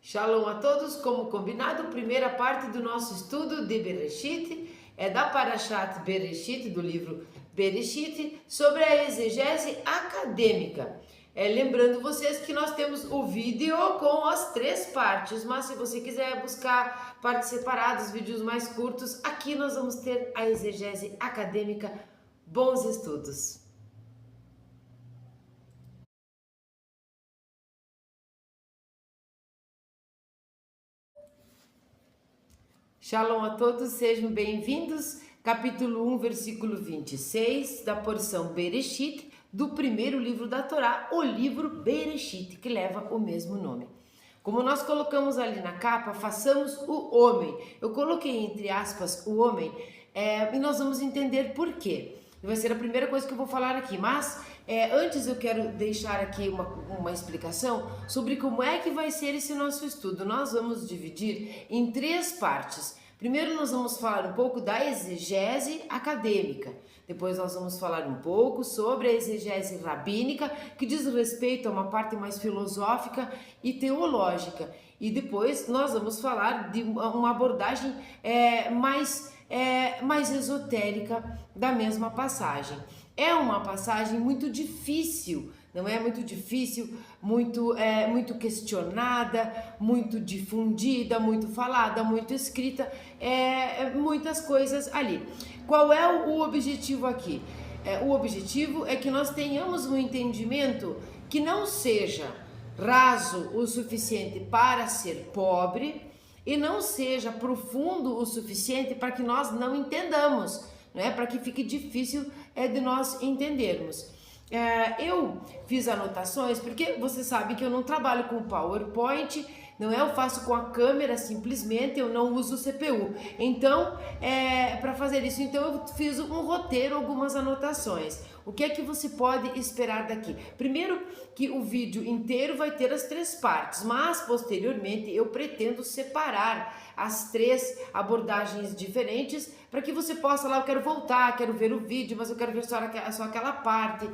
Shalom a todos, como combinado, primeira parte do nosso estudo de Bereshit é da Parashat Bereshit, do livro Bereshit, sobre a exegese acadêmica. Lembrando vocês que nós temos o vídeo com as 3 partes, mas se você quiser buscar partes separadas, vídeos mais curtos, aqui nós vamos ter a exegese acadêmica. Bons estudos! Shalom a todos, sejam bem-vindos. Capítulo 1, versículo 26, da porção Bereshit, do primeiro livro da Torá, o livro Bereshit, que leva o mesmo nome. Como nós colocamos ali na capa, façamos o homem. Eu coloquei entre aspas o homem e nós vamos entender por quê. Vai ser a primeira coisa que eu vou falar aqui, mas antes eu quero deixar aqui uma explicação sobre como é que vai ser esse nosso estudo. Nós vamos dividir em 3 partes. Primeiro nós vamos falar um pouco da exegese acadêmica, depois nós vamos falar um pouco sobre a exegese rabínica, que diz respeito a uma parte mais filosófica e teológica, e depois nós vamos falar de uma abordagem mais esotérica da mesma passagem. É uma passagem muito difícil, não é? Muito difícil, muito questionada, muito difundida, muito falada, muito escrita, muitas coisas ali. Qual é o objetivo aqui? O objetivo é que nós tenhamos um entendimento que não seja raso o suficiente para ser pobre e não seja profundo o suficiente para que nós não entendamos, né? Para que fique difícil de nós entendermos. Eu fiz anotações porque você sabe que eu não trabalho com PowerPoint, não é? Eu faço com a câmera simplesmente, eu não uso CPU. Então, para fazer isso, então eu fiz um roteiro, algumas anotações. O que é que você pode esperar daqui? Primeiro, que o vídeo inteiro vai ter as 3 partes, mas posteriormente eu pretendo separar as 3 abordagens diferentes para que você possa lá, eu quero voltar, quero ver o vídeo, mas eu quero ver só aquela parte,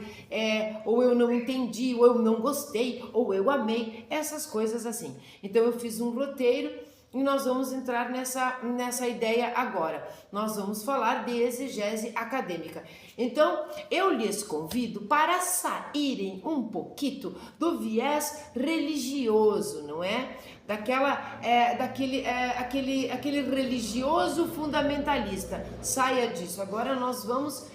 ou eu não entendi, ou eu não gostei, ou eu amei, essas coisas assim. Então eu fiz um roteiro e nós vamos entrar nessa ideia agora. Nós vamos falar de exegese acadêmica. Então, eu lhes convido para saírem um pouquinho do viés religioso, não é? Aquele religioso fundamentalista. Saia disso. Agora nós vamos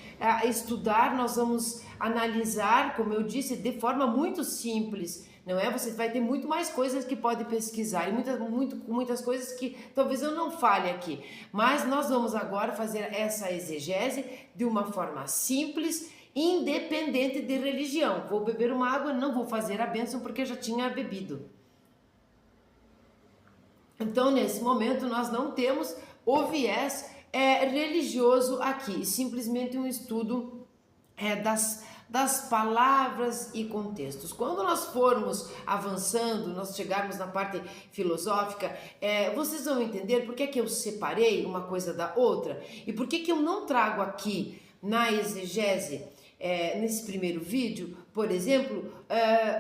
estudar, nós vamos analisar, como eu disse, de forma muito simples, não é? Você vai ter muito mais coisas que pode pesquisar e muitas coisas que talvez eu não fale aqui, mas nós vamos agora fazer essa exegese de uma forma simples, independente de religião. Vou beber uma água, não vou fazer a bênção porque já tinha bebido. Então, nesse momento, nós não temos o viés religioso aqui, simplesmente um estudo das palavras e contextos. Quando nós formos avançando, nós chegarmos na parte filosófica, vocês vão entender por que eu separei uma coisa da outra e por que eu não trago aqui na exegese, nesse primeiro vídeo, por exemplo,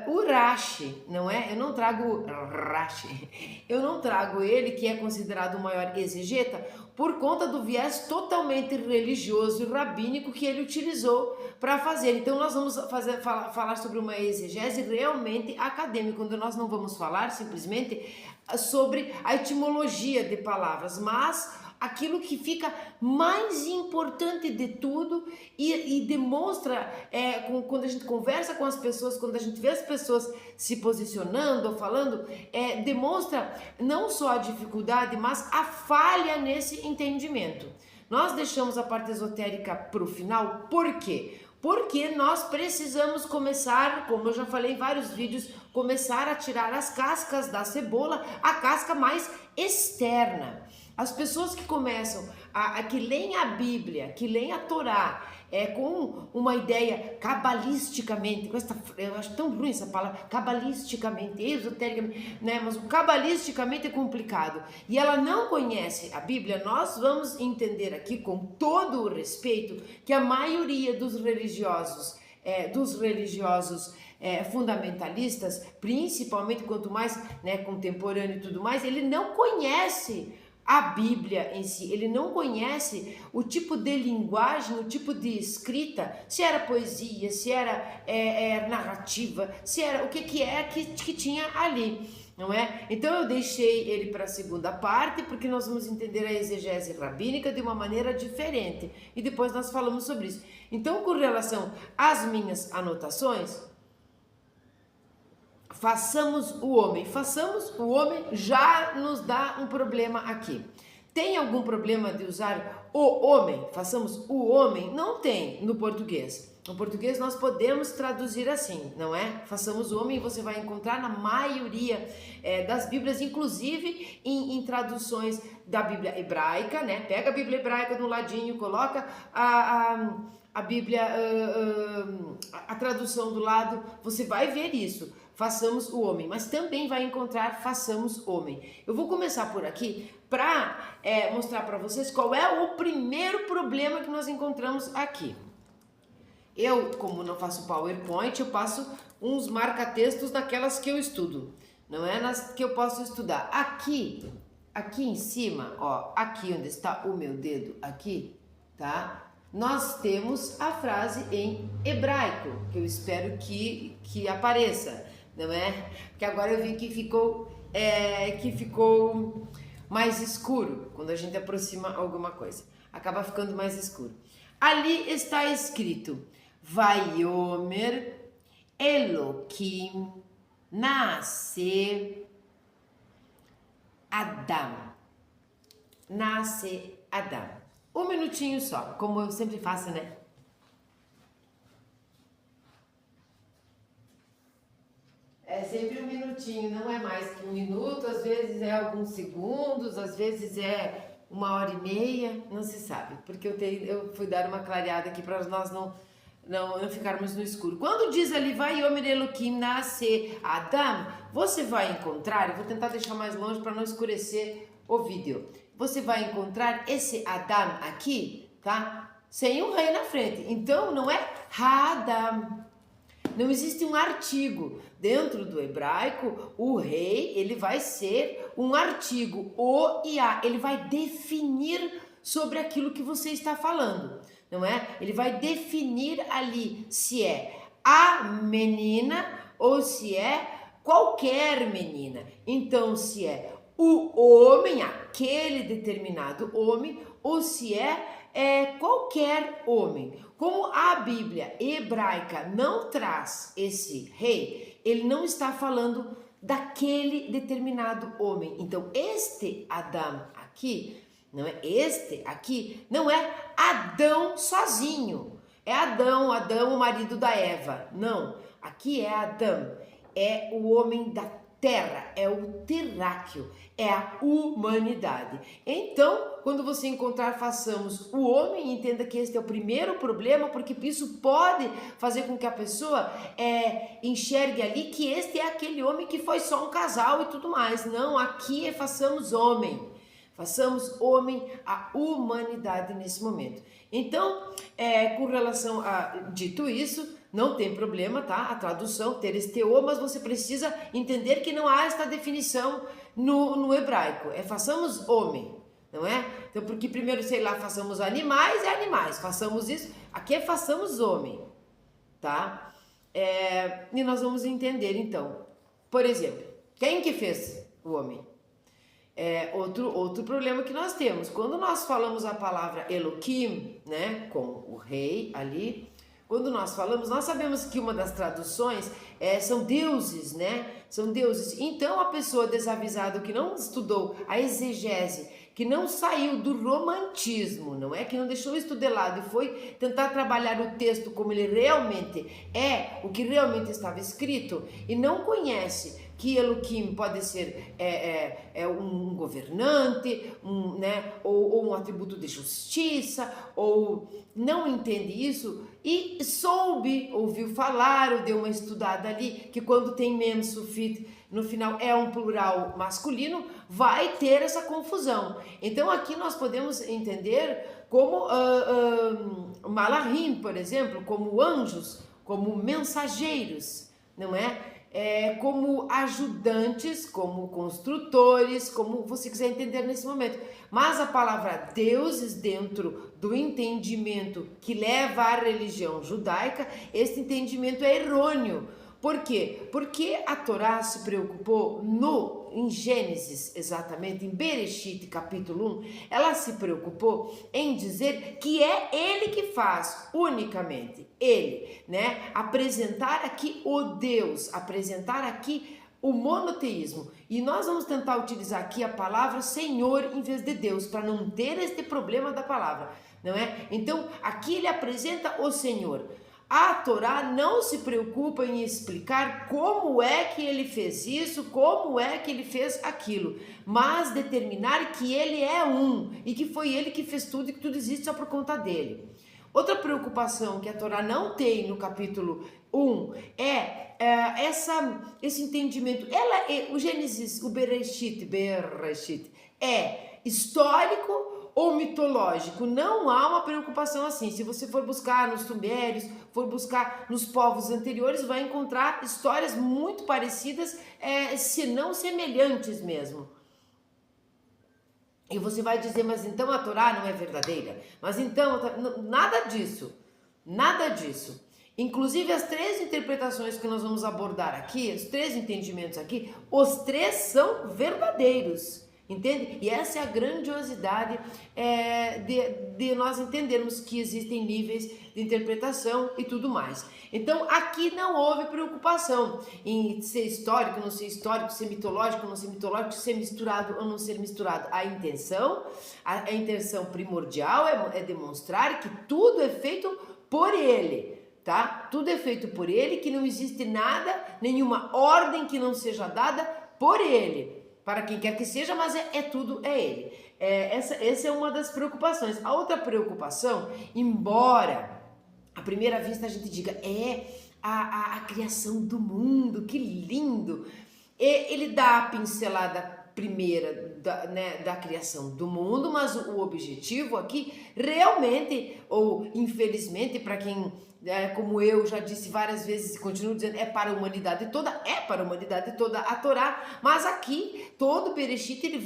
o Rashi, não é? Eu não trago Rashi, eu não trago ele, que é considerado o maior exegeta, por conta do viés totalmente religioso e rabínico que ele utilizou para fazer. Então nós vamos falar sobre uma exegese realmente acadêmica, onde nós não vamos falar simplesmente sobre a etimologia de palavras, mas aquilo que fica mais importante de tudo e demonstra, quando a gente conversa com as pessoas, quando a gente vê as pessoas se posicionando ou falando, demonstra não só a dificuldade, mas a falha nesse entendimento. Nós deixamos a parte esotérica para o final, por quê? Porque nós precisamos começar, como eu já falei em vários vídeos, começar a tirar as cascas da cebola, a casca mais externa. As pessoas que começam, que leem a Bíblia, que leem a Torá, com uma ideia cabalisticamente, eu acho tão ruim essa palavra, cabalisticamente, esotericamente, né? Mas o cabalisticamente é complicado, e ela não conhece a Bíblia. Nós vamos entender aqui, com todo o respeito, que a maioria dos religiosos fundamentalistas, principalmente quanto mais, né, contemporâneo e tudo mais, ele não conhece a Bíblia em si, ele não conhece o tipo de linguagem, o tipo de escrita, se era poesia, se era narrativa, se era o que que tinha ali, não é? Então eu deixei ele para a segunda parte, porque nós vamos entender a exegese rabínica de uma maneira diferente, e depois nós falamos sobre isso. Então, com relação às minhas anotações, façamos o homem já nos dá um problema aqui. Tem algum problema de usar o homem? Façamos o homem? Não tem no português. No português nós podemos traduzir assim, não é? Façamos o homem, você vai encontrar na maioria das Bíblias, inclusive em traduções da Bíblia hebraica, né? Pega a Bíblia hebraica do ladinho, coloca a Bíblia, a tradução do lado, você vai ver isso. Façamos o homem, mas também vai encontrar façamos homem. Eu vou começar por aqui para mostrar para vocês qual é o primeiro problema que nós encontramos aqui. Eu, como não faço PowerPoint, eu passo uns marca-textos naquelas que eu estudo, não é nas que eu posso estudar. Aqui em cima, ó, aqui onde está o meu dedo, aqui, tá? Nós temos a frase em hebraico, que eu espero que apareça, não é? Porque agora eu vi que ficou mais escuro quando a gente aproxima alguma coisa. Acaba ficando mais escuro. Ali está escrito: Vaiomer Elohim Nasce Adam. Nasce Adam. Um minutinho só, como eu sempre faço, né? É sempre um minutinho, não é mais que um minuto, às vezes é alguns segundos, às vezes é 1h30, não se sabe, porque eu fui dar uma clareada aqui para nós não ficarmos no escuro. Quando diz ali, vai Yomer Elohim nasce Adam, você vai encontrar, eu vou tentar deixar mais longe para não escurecer o vídeo, você vai encontrar esse Adam aqui, tá? Sem um rei na frente, então não é Adam. Não existe um artigo. Dentro do hebraico, o rei, ele vai ser um artigo, o e a. Ele vai definir sobre aquilo que você está falando, não é? Ele vai definir ali se é a menina ou se é qualquer menina. Então, se é o homem, aquele determinado homem, ou se é qualquer homem. Como a Bíblia hebraica não traz esse rei, ele não está falando daquele determinado homem. Então, este Adão aqui, não é Adão sozinho. É Adão, o marido da Eva. Não, aqui é Adão, é o homem da terra, é o terráqueo, é a humanidade. Então, quando você encontrar façamos o homem, entenda que este é o primeiro problema, porque isso pode fazer com que a pessoa enxergue ali que este é aquele homem que foi só um casal e tudo mais. Não, aqui é façamos homem. Façamos homem a humanidade nesse momento. Então, com relação a dito isso, não tem problema, tá? A tradução ter este o, mas você precisa entender que não há esta definição no hebraico. É façamos homem, não é? Então, porque primeiro, sei lá, façamos animais, animais. Façamos isso, aqui é façamos homem, tá? E nós vamos entender, então. Por exemplo, quem que fez o homem? Outro problema que nós temos. Quando nós falamos a palavra Elohim, né? Com o rei ali... Quando nós falamos, nós sabemos que uma das traduções são deuses, né? São deuses. Então, a pessoa desavisada que não estudou a exegese, que não saiu do romantismo, não é? Que não deixou isso de lado e foi tentar trabalhar o texto como ele realmente é, o que realmente estava escrito, e não conhece que Elohim pode ser um governante, né? ou um atributo de justiça, ou não entende isso, e ouviu falar, ou deu uma estudada ali, que quando tem mem sufit no final é um plural masculino, vai ter essa confusão. Então aqui nós podemos entender como malachim, por exemplo, como anjos, como mensageiros, não é? Como ajudantes, como construtores, como você quiser entender nesse momento. Mas a palavra deuses, dentro do entendimento que leva à religião judaica, esse entendimento é errôneo. Por quê? Porque a Torá se preocupou em Gênesis, exatamente, em Bereshit, capítulo 1, ela se preocupou em dizer que é ele que faz, unicamente, ele, né? Apresentar aqui o Deus, apresentar aqui o monoteísmo. E nós vamos tentar utilizar aqui a palavra Senhor em vez de Deus, para não ter este problema da palavra, não é? Então, aqui ele apresenta o Senhor. A Torá não se preocupa em explicar como é que ele fez isso, como é que ele fez aquilo, mas determinar que ele é um e que foi ele que fez tudo e que tudo existe só por conta dele. Outra preocupação que a Torá não tem no capítulo 1 esse entendimento. O Gênesis, o Bereshit é histórico ou mitológico? Não há uma preocupação assim. Se você for buscar nos sumérios, for buscar nos povos anteriores, vai encontrar histórias muito parecidas, se não semelhantes mesmo. E você vai dizer, mas então a Torá não é verdadeira? Mas então, nada disso, nada disso. Inclusive as 3 interpretações que nós vamos abordar aqui, os 3 entendimentos aqui, os 3 são verdadeiros. Entende? E essa é a grandiosidade de nós entendermos que existem níveis de interpretação e tudo mais. Então, aqui não houve preocupação em ser histórico, não ser histórico, ser mitológico, não ser mitológico, ser misturado ou não ser misturado. A intenção primordial é demonstrar que tudo é feito por ele, tá? Tudo é feito por ele, que não existe nada, nenhuma ordem que não seja dada por ele. Para quem quer que seja, mas tudo é ele. Essa é uma das preocupações. A outra preocupação, embora à primeira vista a gente diga, a criação do mundo, que lindo. Ele dá a pincelada primeira da criação do mundo, mas o objetivo aqui realmente, ou infelizmente, para quem, como eu já disse várias vezes e continuo dizendo, é para a humanidade toda a Torá, mas aqui todo Bereshit ele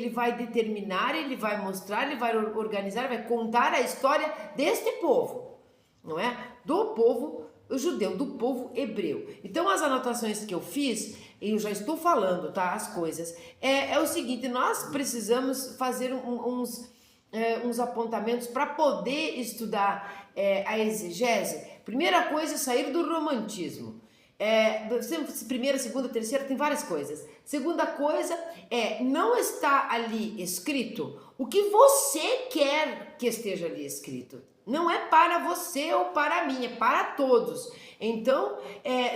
vai determinar, ele vai mostrar, ele vai organizar, vai contar a história deste povo, não é? Do povo judeu, do povo hebreu. Então as anotações que eu fiz, e eu já estou falando, tá, as coisas, é o seguinte, nós precisamos fazer uns apontamentos para poder estudar a exegese. Primeira coisa é sair do romantismo. Primeira, segunda, terceira, tem várias coisas. Segunda coisa não está ali escrito o que você quer que esteja ali escrito. Não é para você ou para mim, é para todos. Então,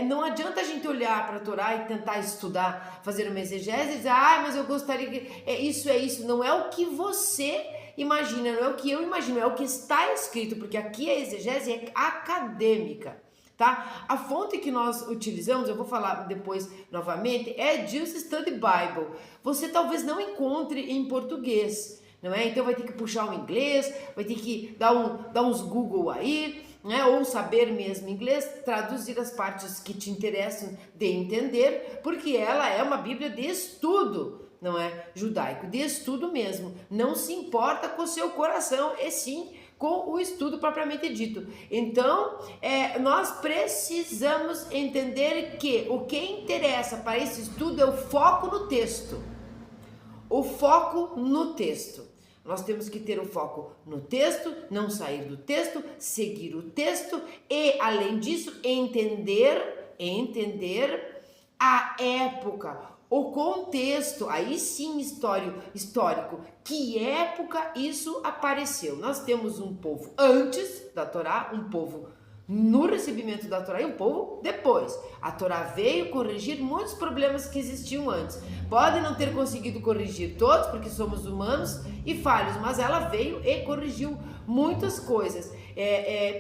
não adianta a gente olhar para a Torá e tentar estudar, fazer uma exegese e dizer, mas eu gostaria que... isso. Não é o que você imagina, não é o que eu imagino, é o que está escrito, porque aqui a exegese é acadêmica. Tá? A fonte que nós utilizamos, eu vou falar depois novamente, é Jesus Study Bible. Você talvez não encontre em português, não é? Então vai ter que puxar o inglês, vai ter que dar uns Google aí, né? Ou saber mesmo inglês, traduzir as partes que te interessam de entender, porque ela é uma Bíblia de estudo, não é? Judaico, de estudo mesmo. Não se importa com o seu coração, e sim com o estudo propriamente dito. Então, nós precisamos entender que o que interessa para esse estudo é o foco no texto. O foco no texto. Nós temos que ter o foco no texto, não sair do texto, seguir o texto e, além disso, entender a época, o contexto, aí sim histórico, que época isso apareceu. Nós temos um povo antes da Torá, um povo no recebimento da Torá e um povo depois. A Torá veio corrigir muitos problemas que existiam antes. Pode não ter conseguido corrigir todos, porque somos humanos e falhos, mas ela veio e corrigiu muitas coisas,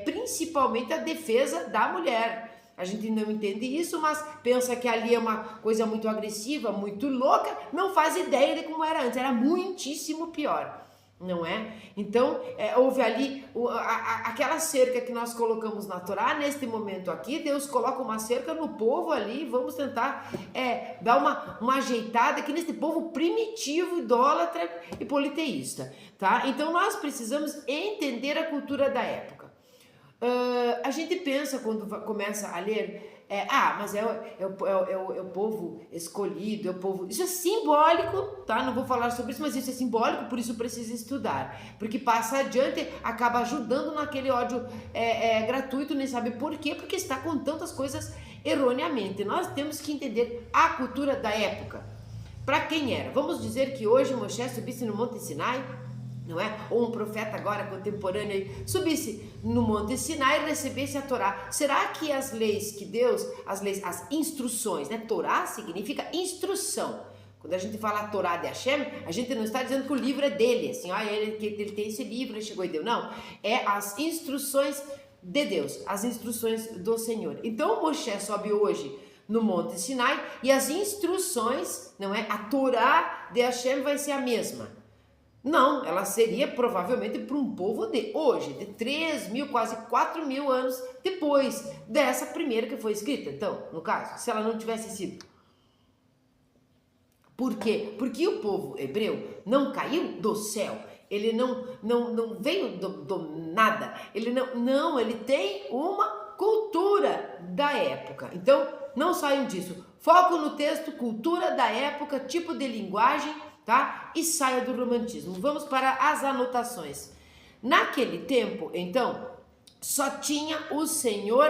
principalmente a defesa da mulher. A gente não entende isso, mas pensa que ali é uma coisa muito agressiva, muito louca, não faz ideia de como era antes, era muitíssimo pior. não é? Então, houve ali aquela cerca que nós colocamos na Torá. Neste momento aqui, Deus coloca uma cerca no povo ali, vamos tentar dar uma ajeitada aqui nesse povo primitivo, idólatra e politeísta, tá? Então, nós precisamos entender a cultura da época. A gente pensa, quando começa a ler, mas é o povo escolhido, é o povo... Isso é simbólico, tá? Não vou falar sobre isso, mas isso é simbólico, por isso precisa estudar. Porque passa adiante, acaba ajudando naquele ódio gratuito, nem sabe por quê, porque está contando as coisas erroneamente. Nós temos que entender a cultura da época. Para quem era? Vamos dizer que hoje Moisés subisse no Monte Sinai, não é? Ou um profeta agora contemporâneo subisse no Monte Sinai e recebesse a Torá. Será que as leis que Deus, as instruções, né? Torá significa instrução. Quando a gente fala Torá de Hashem, a gente não está dizendo que o livro é dele, assim, ele tem esse livro, ele chegou e deu. Não, é as instruções de Deus, as instruções do Senhor. Então Moisés sobe hoje no Monte Sinai e as instruções, não é? A Torá de Hashem vai ser a mesma. Não, ela seria provavelmente para um povo de hoje, de 3.000, quase 4.000 anos depois dessa primeira que foi escrita. Então, no caso, se ela não tivesse sido. Por quê? Porque o povo hebreu não caiu do céu, ele não veio do nada, ele tem uma cultura da época. Então, não saiam disso. Foco no texto, cultura da época, tipo de linguagem, tá? E saia do romantismo. Vamos para as anotações. Naquele tempo, então, só tinha o Senhor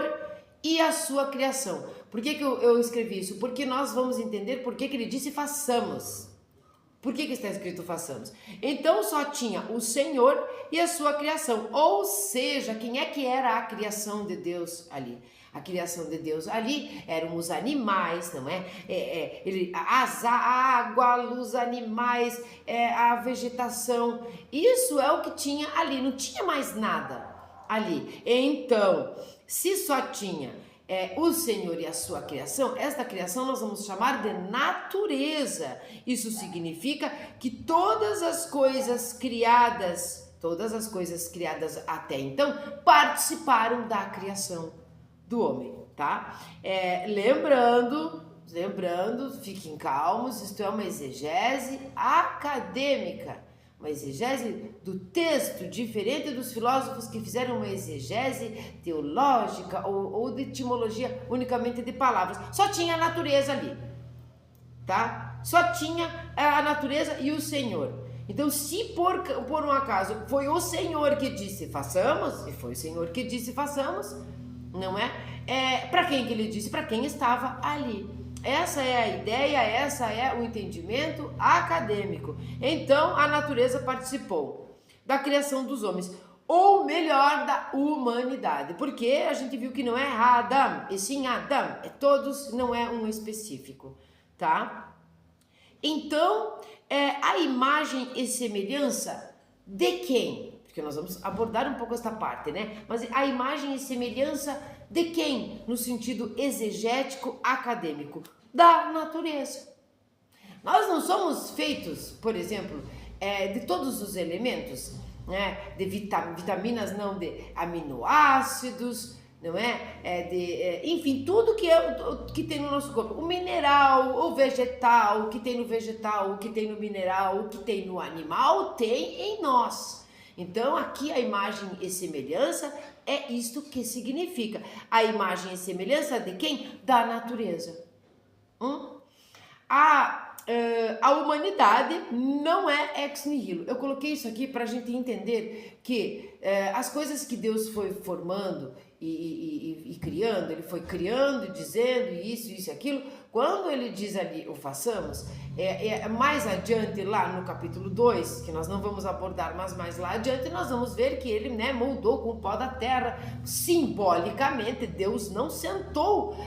e a sua criação. Por que eu escrevi isso? Porque nós vamos entender por que ele disse façamos. Por que está escrito façamos? Então só tinha o Senhor e a sua criação. Ou seja, quem é que era a criação de Deus ali? A criação de Deus ali eram os animais, não é? A água, os animais, a vegetação. Isso é o que tinha ali, não tinha mais nada ali. Então, se só tinha o Senhor e a sua criação, esta criação nós vamos chamar de natureza. Isso significa que todas as coisas criadas até então participaram da criação do homem, tá? Lembrando, fiquem calmos, isto é uma exegese acadêmica, uma exegese do texto, diferente dos filósofos que fizeram uma exegese teológica ou de etimologia unicamente de palavras. Só tinha a natureza ali, tá? Só tinha a natureza e o Senhor. Então, se por um acaso foi o Senhor que disse façamos, e foi o Senhor que disse façamos, não é? Para quem que ele disse? Para quem estava ali. Essa é a ideia, essa é o entendimento acadêmico. Então, a natureza participou da criação dos homens, ou melhor, da humanidade, porque a gente viu que não é Adam, e sim Adam, todos, não é um específico, tá? Então, a imagem e semelhança de quem? Porque nós vamos abordar um pouco esta parte, né? Mas a imagem e semelhança de quem? No sentido exegético acadêmico, da natureza. Nós não somos feitos, por exemplo, de todos os elementos, né? De vitaminas, não, de aminoácidos, não é? Enfim, tudo que tem no nosso corpo. O mineral, o vegetal, o que tem no vegetal, o que tem no mineral, o que tem no animal, tem em nós. Então, aqui a imagem e semelhança é isto que significa. A imagem e semelhança de quem? Da natureza. A humanidade não é ex nihilo. Eu coloquei isso aqui para a gente entender que as coisas que Deus foi formando e criando, ele foi criando e dizendo isso e aquilo. Quando ele diz ali o façamos, mais adiante lá no capítulo 2, que nós não vamos abordar, mas mais lá adiante nós vamos ver que ele, né, moldou com o pó da terra. Simbolicamente, Deus não sentou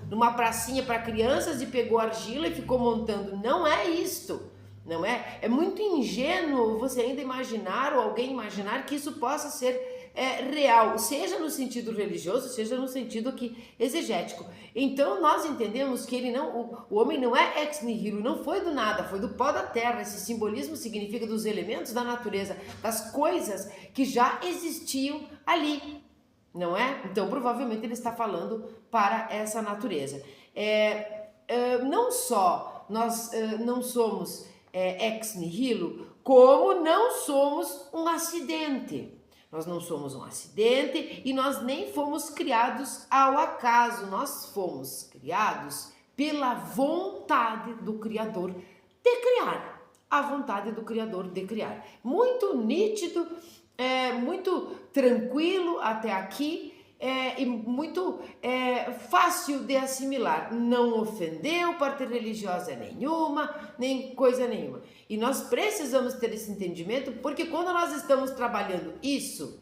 numa pracinha para crianças e pegou argila e ficou montando. Não é isto. Não é? É muito ingênuo você ainda imaginar, ou alguém imaginar, que isso possa ser real, seja no sentido religioso, seja no sentido aqui exegético. Então nós entendemos que ele não, o homem não é ex nihilo, não foi do nada, foi do pó da terra. Esse simbolismo significa dos elementos da natureza, das coisas que já existiam ali, não é? Então provavelmente ele está falando para essa natureza. Não só nós não somos ex nihilo, como não somos um acidente. Nós não somos um acidente e nós nem fomos criados ao acaso. Nós fomos criados pela vontade do Criador de criar. A vontade do Criador de criar. Muito nítido, muito tranquilo até aqui. E muito fácil de assimilar, não ofendeu parte religiosa nenhuma, nem coisa nenhuma. E nós precisamos ter esse entendimento, porque quando nós estamos trabalhando isso,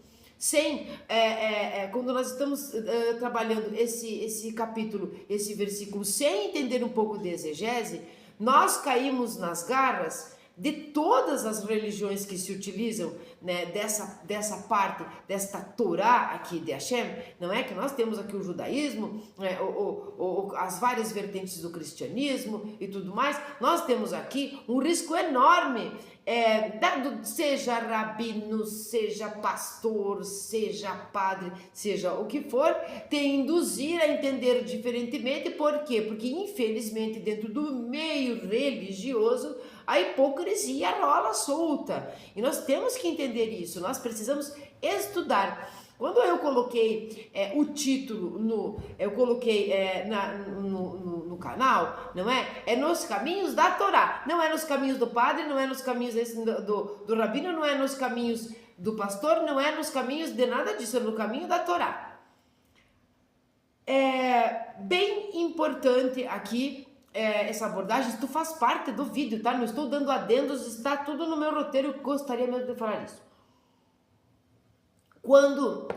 quando nós estamos trabalhando esse capítulo, esse versículo, sem entender um pouco de exegese, nós caímos nas garras de todas as religiões que se utilizam, né, dessa parte, desta Torá aqui de Hashem, não é? Que nós temos aqui o judaísmo, as várias vertentes do cristianismo e tudo mais. Nós temos aqui um risco enorme, seja rabino, seja pastor, seja padre, seja o que for, te induzir a entender diferentemente. Por quê? Porque infelizmente dentro do meio religioso a hipocrisia rola solta e nós temos que entender isso, nós precisamos estudar. Quando eu coloquei o título no canal, não é? É nos caminhos da Torá, não é nos caminhos do padre, não é nos caminhos do rabino, não é nos caminhos do pastor, não é nos caminhos de nada disso, é no caminho da Torá. É bem importante aqui essa abordagem. Isso faz parte do vídeo, tá? Não estou dando adendos, está tudo no meu roteiro, eu gostaria mesmo de falar isso. Quando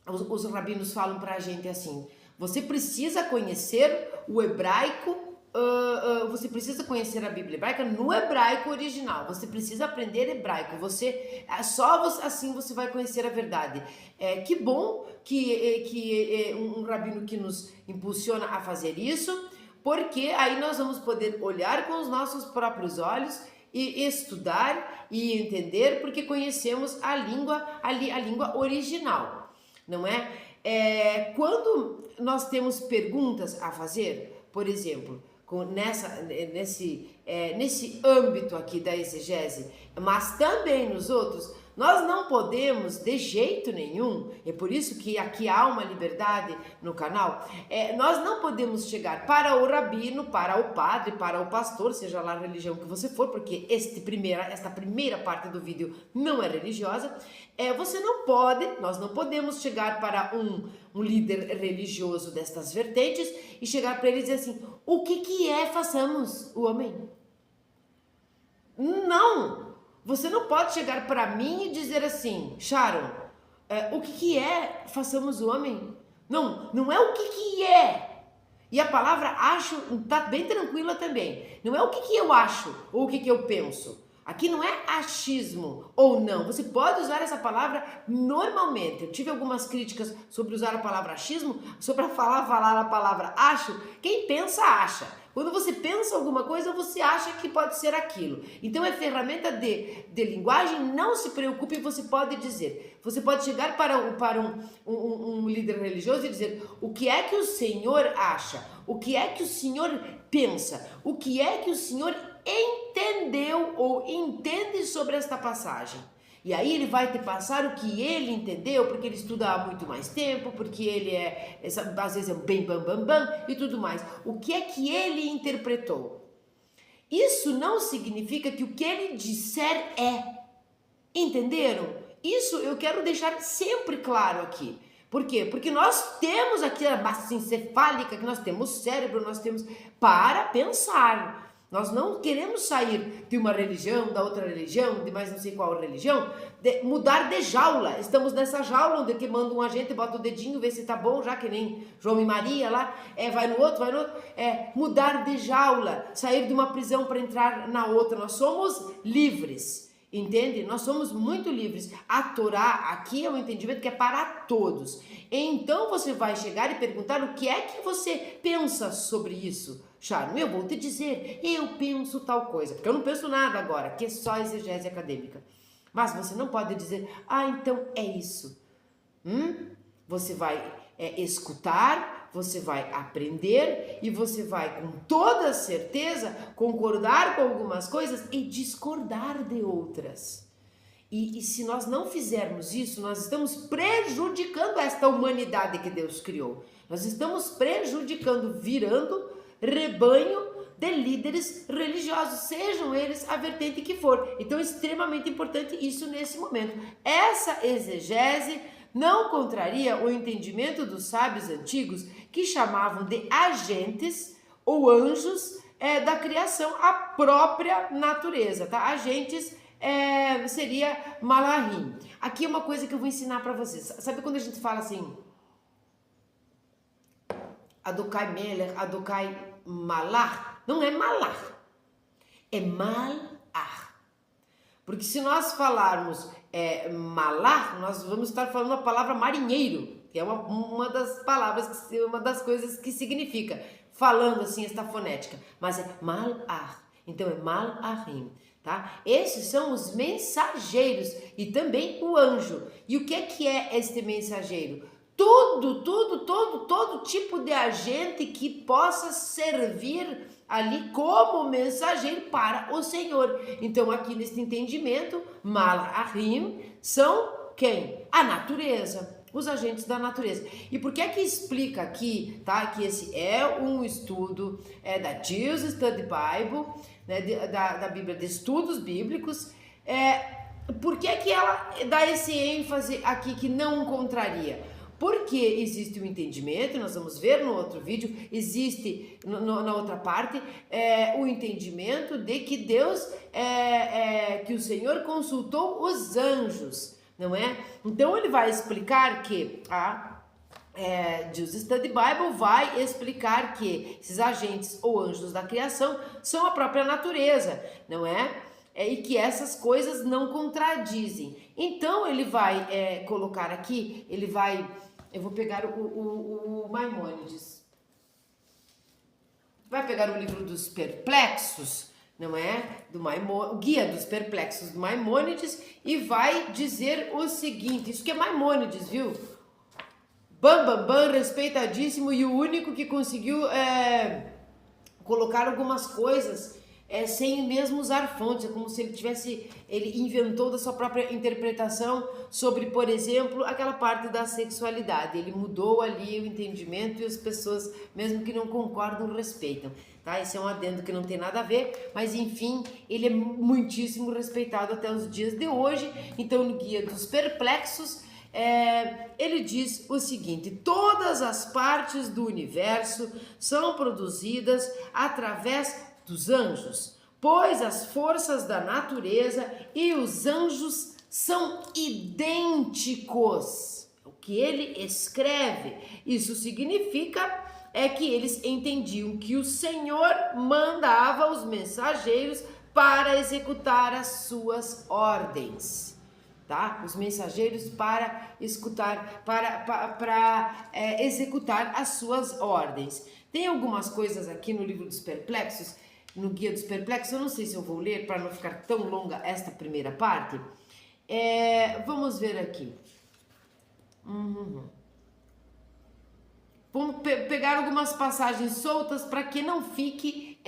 os rabinos falam pra gente assim, você precisa conhecer o hebraico, você precisa conhecer a Bíblia hebraica no hebraico original, você precisa aprender hebraico, assim você vai conhecer a verdade. Que bom que um rabino que nos impulsiona a fazer isso, porque aí nós vamos poder olhar com os nossos próprios olhos e estudar e entender, porque conhecemos a língua original, não é? Quando nós temos perguntas a fazer, por exemplo, nesse âmbito aqui da exegese, mas também nos outros, nós não podemos de jeito nenhum, é por isso que aqui há uma liberdade no canal, nós não podemos chegar para o rabino, para o padre, para o pastor, seja lá a religião que você for, porque esta primeira parte do vídeo não é religiosa. Nós não podemos chegar para um líder religioso destas vertentes e chegar para ele e dizer assim, o que façamos o homem? Não! Você não pode chegar para mim e dizer assim, Sharon, o que façamos o homem? Não é o que é. E a palavra acho tá bem tranquila também. Não é o que eu acho ou o que eu penso. Aqui não é achismo ou não. Você pode usar essa palavra normalmente. Eu tive algumas críticas sobre usar a palavra achismo, sobre falar a palavra acho. Quem pensa, acha. Quando você pensa alguma coisa, você acha que pode ser aquilo. Então é ferramenta de linguagem, não se preocupe, você pode dizer. Você pode chegar para um líder religioso e dizer, o que é que o Senhor acha? O que é que o Senhor pensa? O que é que o Senhor entendeu ou entende sobre esta passagem? E aí ele vai te passar o que ele entendeu, porque ele estuda há muito mais tempo, porque ele às vezes é bem bam e tudo mais. O que é que ele interpretou? Isso não significa que o que ele disser é. Entenderam? Isso eu quero deixar sempre claro aqui. Por quê? Porque nós temos aqui a massa encefálica, que nós temos cérebro, nós temos para pensar. Nós não queremos sair de uma religião, da outra religião, de mais não sei qual religião, mudar de jaula. Estamos nessa jaula onde que manda um agente, bota o dedinho, vê se tá bom, já que nem João e Maria lá, vai no outro. Mudar de jaula, sair de uma prisão para entrar na outra. Nós somos livres. Entende? Nós somos muito livres. A Torá aqui é um entendimento que é para todos. Então você vai chegar e perguntar o que é que você pensa sobre isso. Sharon, eu vou te dizer, eu penso tal coisa, porque eu não penso nada agora, que é só exegese acadêmica. Mas você não pode dizer, então é isso. Você vai escutar, você vai aprender e você vai com toda certeza concordar com algumas coisas e discordar de outras. E se nós não fizermos isso, nós estamos prejudicando esta humanidade que Deus criou. Nós estamos prejudicando, virando rebanho de líderes religiosos, sejam eles a vertente que for. Então é extremamente importante isso nesse momento. Essa exegese não contraria o entendimento dos sábios antigos que chamavam de agentes ou anjos da criação, a própria natureza, tá? Agentes seria malahim. Aqui é uma coisa que eu vou ensinar para vocês. Sabe quando a gente fala assim, Adokai Melech, Adokai Malach? Não é Malach, é Malach. Porque se nós falarmos Malach, nós vamos estar falando a palavra marinheiro, que é uma das palavras, uma das coisas que significa, falando assim esta fonética, mas é Malach, então é Malachim, tá? Esses são os mensageiros e também o anjo. E o que é este mensageiro? Todo tipo de agente que possa servir ali como mensageiro para o Senhor. Então aqui nesse entendimento, Malachim são quem? A natureza, os agentes da natureza. E por que explica aqui, tá? Que esse é um estudo da Jews Study Bible, né? da Bíblia de Estudos Bíblicos. Por que ela dá esse ênfase aqui que não contraria? Porque existe um entendimento, nós vamos ver no outro vídeo, existe na outra parte o entendimento de que Deus, que o Senhor consultou os anjos, não é? Então ele vai explicar que Jews Study Bible vai explicar que esses agentes ou anjos da criação são a própria natureza, não é? E que essas coisas não contradizem. Então ele vai colocar aqui, eu vou pegar o Maimônides. Vai pegar o livro dos Perplexos, não é? O Guia dos Perplexos do Maimônides e vai dizer o seguinte, isso que é Maimônides, viu? Bam, respeitadíssimo e o único que conseguiu colocar algumas coisas sem mesmo usar fontes, é como se ele inventou da sua própria interpretação sobre, por exemplo, aquela parte da sexualidade. Ele mudou ali o entendimento e as pessoas, mesmo que não concordam, respeitam. Tá? Esse é um adendo que não tem nada a ver, mas enfim, ele é muitíssimo respeitado até os dias de hoje. Então, no Guia dos Perplexos, ele diz o seguinte: todas as partes do universo são produzidas através dos anjos, pois as forças da natureza e os anjos são idênticos. O que ele escreve, isso significa que eles entendiam que o Senhor mandava os mensageiros para executar as suas ordens. Tá? Os mensageiros para escutar, para executar as suas ordens. Tem algumas coisas aqui no livro dos Perplexos, no Guia dos Perplexos, eu não sei se eu vou ler para não ficar tão longa esta primeira parte. Vamos ver aqui. Vamos pegar algumas passagens soltas para que não fique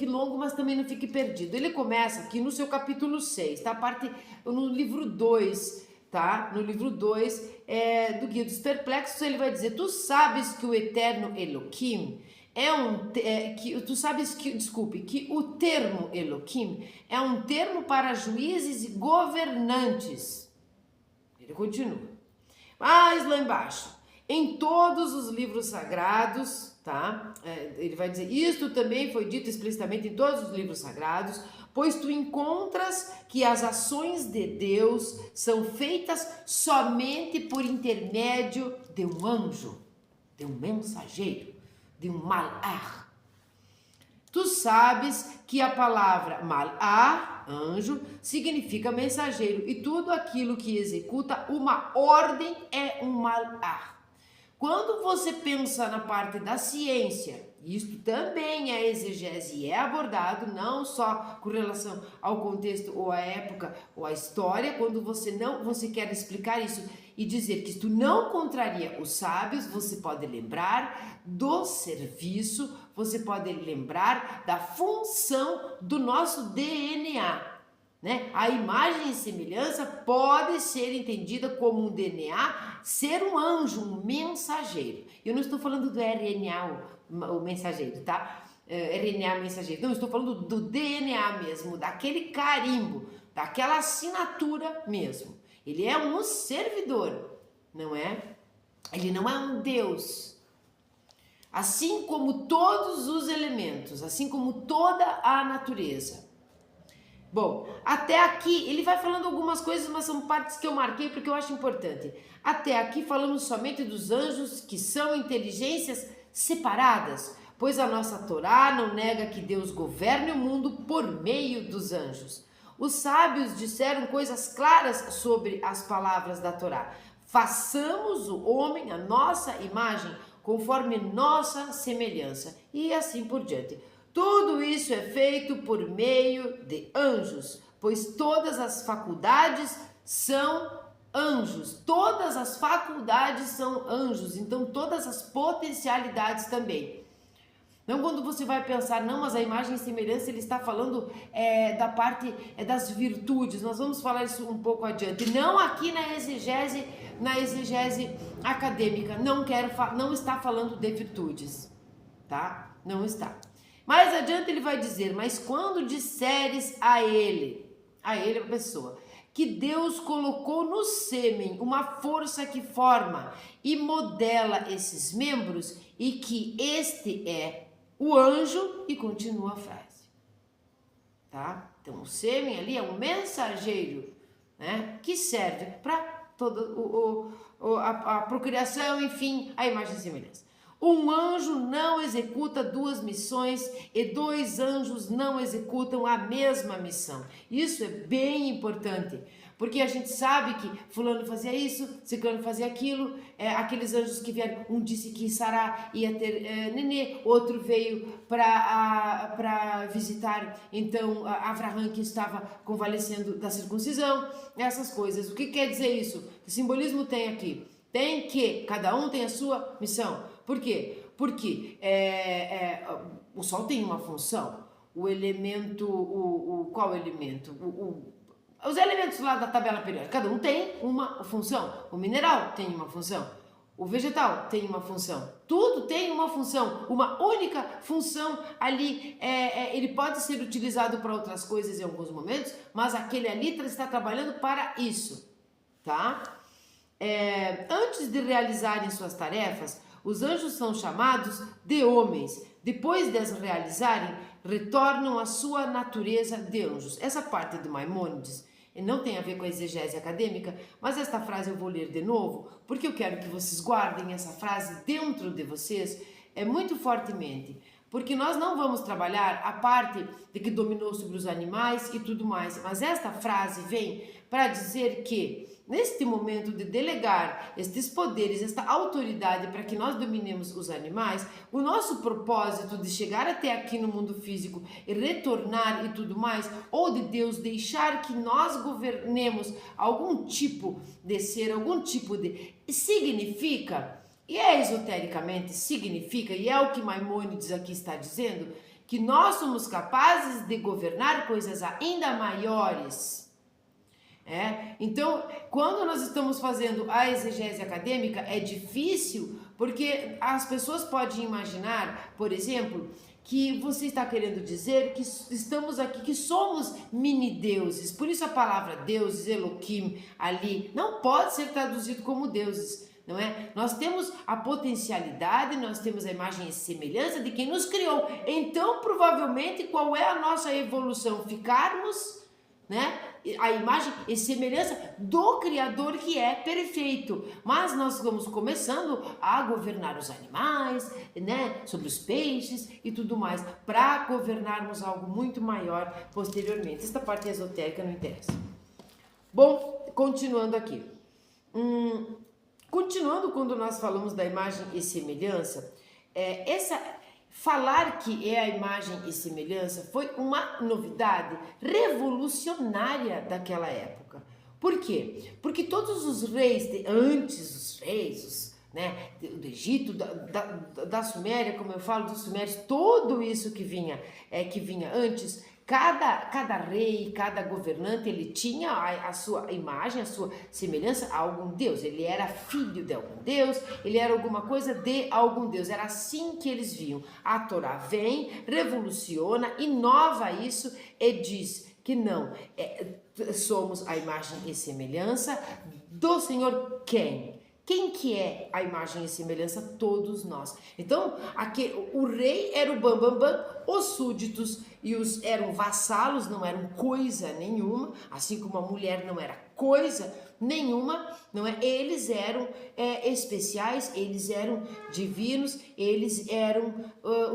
longo, mas também não fique perdido. Ele começa aqui no seu capítulo 6, tá? No livro 2, tá? No livro 2 do Guia dos Perplexos, ele vai dizer: tu sabes que o eterno Elohim que o termo Elohim é um termo para juízes e governantes. Ele continua. Mas lá embaixo, em todos os livros sagrados, tá? Ele vai dizer: isto também foi dito explicitamente em todos os livros sagrados, pois tu encontras que as ações de Deus são feitas somente por intermédio de um anjo, de um mensageiro, de um malach. Tu sabes que a palavra malach anjo significa mensageiro, e tudo aquilo que executa uma ordem é um malach. Quando você pensa na parte da ciência, isto também é exegese e é abordado não só com relação ao contexto ou à época ou à história, quando você quer explicar isso e dizer que isto não contraria os sábios, você pode lembrar do serviço, você pode lembrar da função do nosso DNA. Né? A imagem e semelhança pode ser entendida como um DNA, ser um anjo, um mensageiro. Eu não estou falando do RNA, o mensageiro, tá? RNA mensageiro. Não, estou falando do DNA mesmo, daquele carimbo, daquela assinatura mesmo. Ele é um servidor, não é? Ele não é um Deus. Assim como todos os elementos, assim como toda a natureza. Bom, até aqui ele vai falando algumas coisas, mas são partes que eu marquei porque eu acho importante. Até aqui falamos somente dos anjos, que são inteligências separadas, pois a nossa Torá não nega que Deus governe o mundo por meio dos anjos. Os sábios disseram coisas claras sobre as palavras da Torá. Façamos o homem a nossa imagem, conforme nossa semelhança, e assim por diante. Tudo isso é feito por meio de anjos, pois todas as faculdades são anjos. Todas as faculdades são anjos, então todas as potencialidades também. Não quando você vai pensar, não, mas a imagem e semelhança ele está falando da parte das virtudes. Nós vamos falar isso um pouco adiante. Não aqui na exegese acadêmica. Não está falando de virtudes, tá? Não está. Mais adiante ele vai dizer, mas quando disseres a ele, a pessoa, que Deus colocou no sêmen uma força que forma e modela esses membros e que este é o anjo, e continua a frase, tá? Então o sêmen ali é um mensageiro, né, que serve para toda a procriação, enfim, a imagem e semelhança. Um anjo não executa duas missões e dois anjos não executam a mesma missão. Isso é bem importante, porque a gente sabe que fulano fazia isso, ciclano fazia aquilo, aqueles anjos que vieram, um disse que Sará ia ter nenê, outro veio para visitar, então, Avraham, que estava convalescendo da circuncisão, essas coisas. O que quer dizer isso? Que simbolismo tem aqui? Tem que cada um tem a sua missão. Por quê? Porque o Sol tem uma função, o elemento, qual elemento? Os elementos lá da tabela periódica, cada um tem uma função. O mineral tem uma função, o vegetal tem uma função, tudo tem uma função, uma única função ali. Ele pode ser utilizado para outras coisas em alguns momentos, mas aquele ali está trabalhando para isso, tá? Antes de realizarem suas tarefas, os anjos são chamados de homens. Depois de as realizarem, retornam à sua natureza de anjos. Essa parte do Maimônides não tem a ver com a exegese acadêmica, mas esta frase eu vou ler de novo, porque eu quero que vocês guardem essa frase dentro de vocês muito fortemente. Porque nós não vamos trabalhar a parte de que dominou sobre os animais e tudo mais, mas esta frase vem para dizer que neste momento de delegar estes poderes, esta autoridade para que nós dominemos os animais, o nosso propósito de chegar até aqui no mundo físico e retornar e tudo mais, ou de Deus deixar que nós governemos algum tipo de ser, algum tipo de... significa, e esotericamente significa, e é o que Maimônides aqui está dizendo, que nós somos capazes de governar coisas ainda maiores. Então, quando nós estamos fazendo a exegese acadêmica, é difícil, porque as pessoas podem imaginar, por exemplo, que você está querendo dizer que estamos aqui, que somos mini-deuses. Por isso a palavra deuses, Elohim, ali, não pode ser traduzido como deuses, não é? Nós temos a potencialidade, nós temos a imagem e semelhança de quem nos criou. Então, provavelmente, qual é a nossa evolução? Ficarmos, né, a imagem e semelhança do Criador que é perfeito. Mas nós vamos começando a governar os animais, né, sobre os peixes e tudo mais, para governarmos algo muito maior posteriormente. Esta parte esotérica não interessa. Bom, continuando aqui. Continuando quando nós falamos da imagem e semelhança, falar que é a imagem e semelhança foi uma novidade revolucionária daquela época. Por quê? Porque todos os reis, antes os reis, né, do Egito, da Suméria, como eu falo dos sumérios, tudo isso que vinha antes, cada rei, cada governante, ele tinha a sua imagem, a sua semelhança a algum deus. Ele era filho de algum deus, ele era alguma coisa de algum deus. Era assim que eles viam. A Torá vem, revoluciona, inova isso e diz que não, somos a imagem e semelhança do Senhor quem? Quem que é a imagem e semelhança? Todos nós. Então, aqui, o rei era o bambambam, os súditos eram vassalos, não eram coisa nenhuma, assim como a mulher não era coisa nenhuma, não é? Eles eram especiais, eles eram divinos, eles eram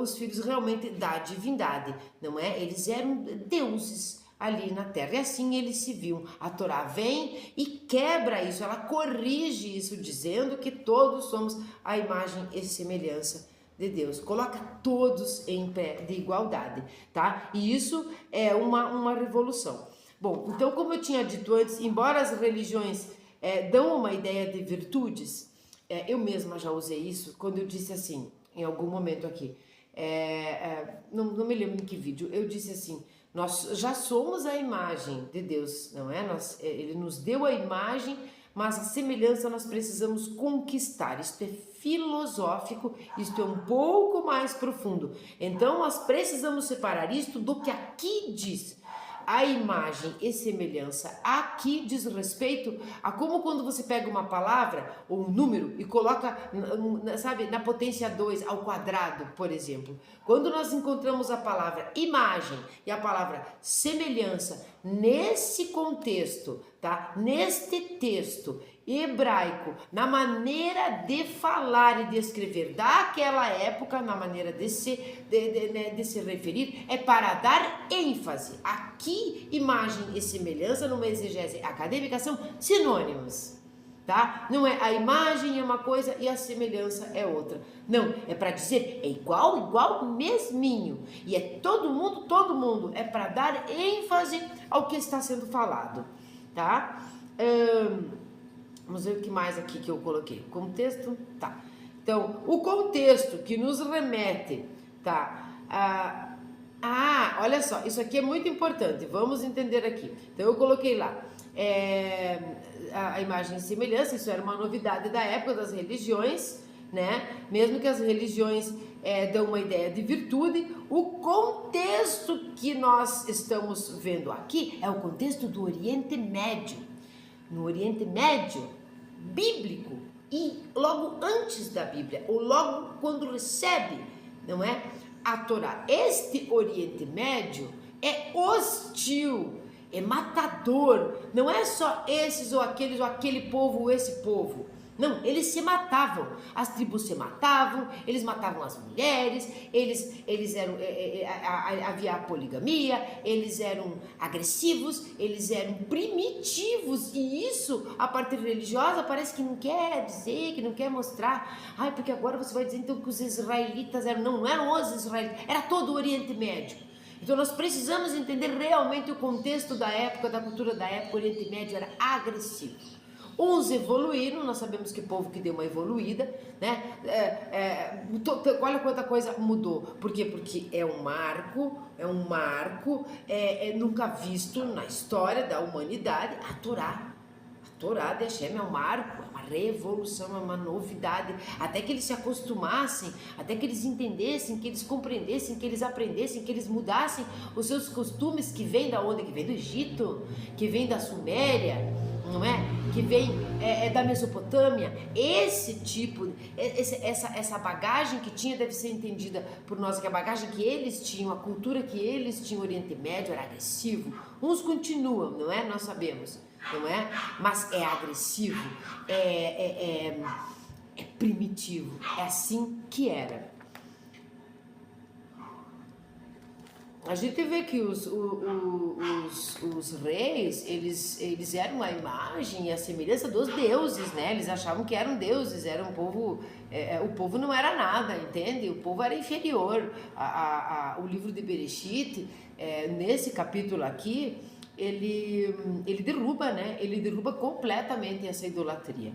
os filhos realmente da divindade, não é? Eles eram deuses ali na terra, e assim eles se viam. A Torá vem e quebra isso, ela corrige isso, dizendo que todos somos a imagem e semelhança de Deus, coloca todos em pé de igualdade, tá? E isso é uma revolução. Bom, então, como eu tinha dito antes, embora as religiões dão uma ideia de virtudes, eu mesma já usei isso quando eu disse assim, em algum momento aqui, não me lembro em que vídeo, eu disse assim: nós já somos a imagem de Deus, não é? Ele nos deu a imagem, mas a semelhança nós precisamos conquistar. Isto é filosófico, isto é um pouco mais profundo. Então nós precisamos separar isto do que aqui diz. A imagem e semelhança aqui diz respeito a como quando você pega uma palavra ou um número e coloca, sabe, na potência 2 ao quadrado, por exemplo. Quando nós encontramos a palavra imagem e a palavra semelhança nesse contexto, tá? Neste texto hebraico, na maneira de falar e de escrever daquela época, na maneira de se referir, é para dar ênfase. Aqui, imagem e semelhança, numa exegese acadêmica, são sinônimos, tá? Não é a imagem é uma coisa e a semelhança é outra. Não, é para dizer é igual mesminho. E é todo mundo, é para dar ênfase ao que está sendo falado, tá? Vamos ver o que mais aqui que eu coloquei. Contexto, tá. Então, o contexto que nos remete, tá? Olha só, isso aqui é muito importante. Vamos entender aqui. Então, eu coloquei lá a imagem e semelhança. Isso era uma novidade da época das religiões, né? Mesmo que as religiões dão uma ideia de virtude, o contexto que nós estamos vendo aqui é o contexto do Oriente Médio. No Oriente Médio, bíblico, e logo antes da Bíblia, ou logo quando recebe, não é? A Torá. Este Oriente Médio é hostil, é matador, não é só esses ou aqueles, ou aquele povo ou esse povo. Não, eles se matavam, as tribos se matavam, eles matavam as mulheres, eles eram, havia a poligamia, eles eram agressivos, eles eram primitivos, e isso, a parte religiosa, parece que não quer dizer, que não quer mostrar, porque agora você vai dizer então que os israelitas eram, não eram os israelitas, era todo o Oriente Médio. Então nós precisamos entender realmente o contexto da época, da cultura da época. O Oriente Médio era agressivo. Uns evoluíram, nós sabemos que o povo que deu uma evoluída, né? Olha quanta coisa mudou. Por quê? Porque é um marco nunca visto na história da humanidade. A Torá de Hashem é um marco, é uma revolução, é uma novidade. Até que eles se acostumassem, até que eles entendessem, que eles compreendessem, que eles aprendessem, que eles mudassem os seus costumes, que vem da onde? Que vem do Egito, que vem da Suméria, não é? Que vem da Mesopotâmia. Esse tipo, essa bagagem que tinha deve ser entendida por nós, que a bagagem que eles tinham, a cultura que eles tinham, o Oriente Médio era agressivo. Uns continuam, não é? Nós sabemos, não é? Mas é agressivo, é primitivo, é assim que era. A gente vê que os reis, eles eram a imagem e a semelhança dos deuses, né? Eles achavam que eram deuses, era um povo, o povo não era nada, entende? O povo era inferior. O livro de Bereshit, nesse capítulo aqui, ele derruba, né? Ele derruba completamente essa idolatria,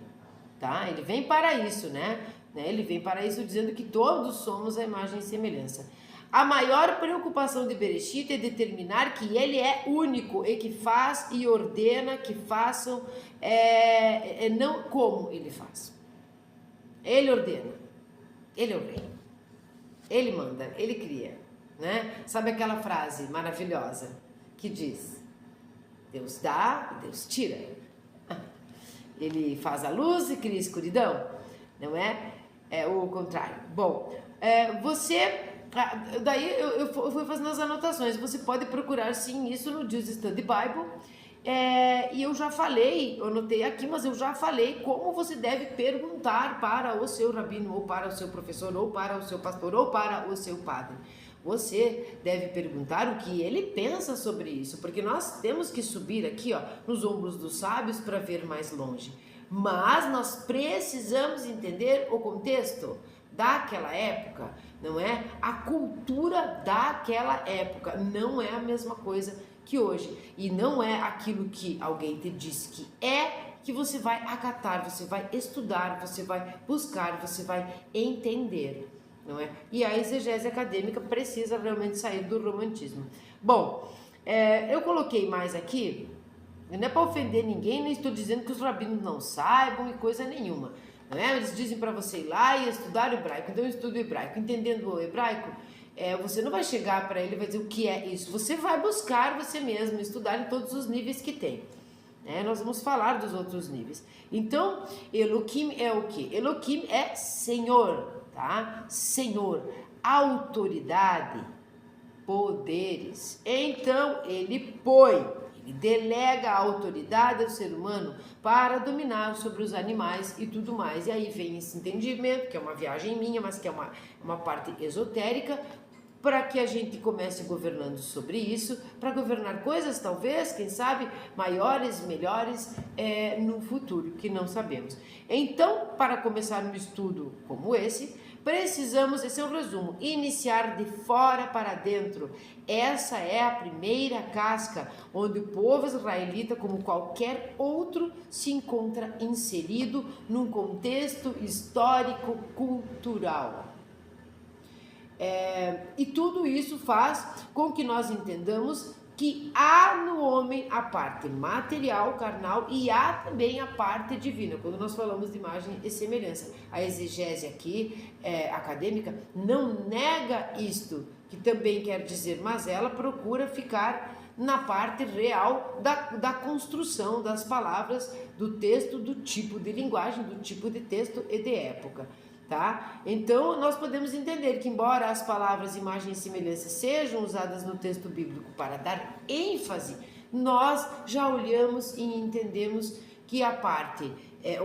tá? Ele vem para isso, né? Ele vem para isso dizendo que todos somos a imagem e semelhança. A maior preocupação de Bereshit é determinar que ele é único e que faz e ordena que façam, não como ele faz. Ele ordena, ele é o rei, ele manda, ele cria, né? Sabe aquela frase maravilhosa que diz: Deus dá, Deus tira. Ele faz a luz e cria a escuridão, não é? É o contrário. Bom, daí eu fui fazendo as anotações. Você pode procurar sim isso no Jesus Study Bible. E eu já falei, eu anotei aqui, mas eu já falei como você deve perguntar para o seu rabino, ou para o seu professor, ou para o seu pastor, ou para o seu padre. Você deve perguntar o que ele pensa sobre isso, porque nós temos que subir aqui, ó, nos ombros dos sábios para ver mais longe. Mas nós precisamos entender o contexto daquela época, não é? A cultura daquela época não é a mesma coisa que hoje, e não é aquilo que alguém te diz que você vai acatar, você vai estudar, você vai buscar, você vai entender, não é? E a exegese acadêmica precisa realmente sair do romantismo. Bom, eu coloquei mais aqui, não é para ofender ninguém, nem estou dizendo que os rabinos não saibam e coisa nenhuma, não é? Eles dizem para você ir lá e estudar o hebraico. Então eu estudo o hebraico. Entendendo o hebraico, você não vai chegar para ele e vai dizer o que é isso. Você vai buscar você mesmo, estudar em todos os níveis que tem. Nós vamos falar dos outros níveis. Então, Elohim é o que? Elohim é Senhor, tá? Senhor, autoridade, poderes. Então, ele delega a autoridade ao ser humano para dominar sobre os animais e tudo mais. E aí vem esse entendimento, que é uma viagem minha, mas que é uma parte esotérica, para que a gente comece governando sobre isso, para governar coisas, talvez, quem sabe, maiores, melhores, no futuro, que não sabemos. Então, para começar um estudo como esse, precisamos, esse é um resumo, iniciar de fora para dentro. Essa é a primeira casca onde o povo israelita, como qualquer outro, se encontra inserido num contexto histórico-cultural. E tudo isso faz com que nós entendamos que há no homem a parte material, carnal, e há também a parte divina. Quando nós falamos de imagem e semelhança, a exegese aqui, acadêmica, não nega isto, que também quer dizer, mas ela procura ficar na parte real da construção das palavras, do texto, do tipo de linguagem, do tipo de texto e de época. Tá? Então, nós podemos entender que, embora as palavras imagem e semelhança sejam usadas no texto bíblico para dar ênfase, nós já olhamos e entendemos que a parte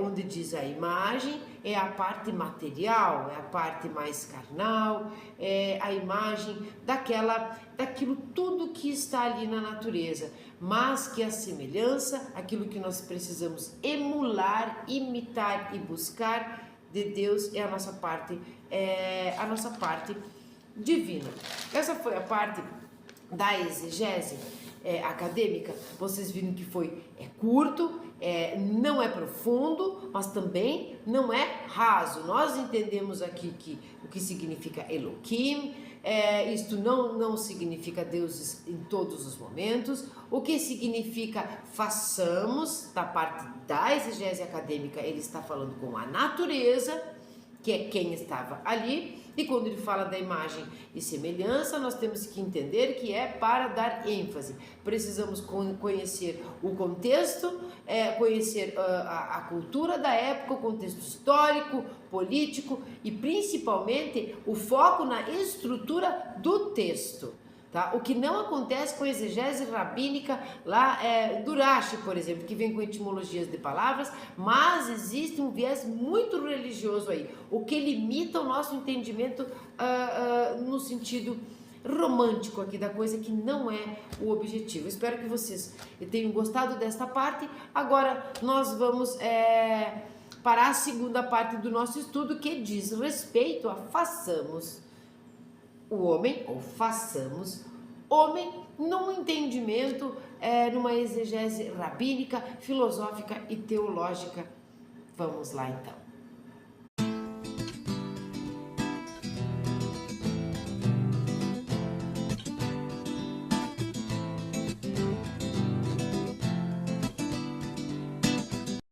onde diz a imagem é a parte material, é a parte mais carnal, é a imagem daquilo tudo que está ali na natureza, mas que a semelhança, aquilo que nós precisamos emular, imitar e buscar de Deus é a nossa parte divina. Essa foi a parte da exegese acadêmica. Vocês viram que foi curto, não é profundo, mas também não é raso. Nós entendemos aqui o que significa Elohim. Isto não significa deuses em todos os momentos. O que significa façamos, da parte da exegese acadêmica, ele está falando com a natureza, que é quem estava ali, E quando ele fala da imagem e semelhança, nós temos que entender que é para dar ênfase. Precisamos conhecer o contexto, conhecer a cultura da época, o contexto histórico, político e principalmente o foco na estrutura do texto. Tá? O que não acontece com a exegese rabínica lá do Rashi, por exemplo, que vem com etimologias de palavras, mas existe um viés muito religioso aí, o que limita o nosso entendimento no sentido romântico aqui da coisa, que não é o objetivo. Espero que vocês tenham gostado desta parte. Agora nós vamos para a segunda parte do nosso estudo, que diz respeito a façamos o homem, ou façamos homem, num entendimento, numa exegese rabínica, filosófica e teológica. Vamos lá então.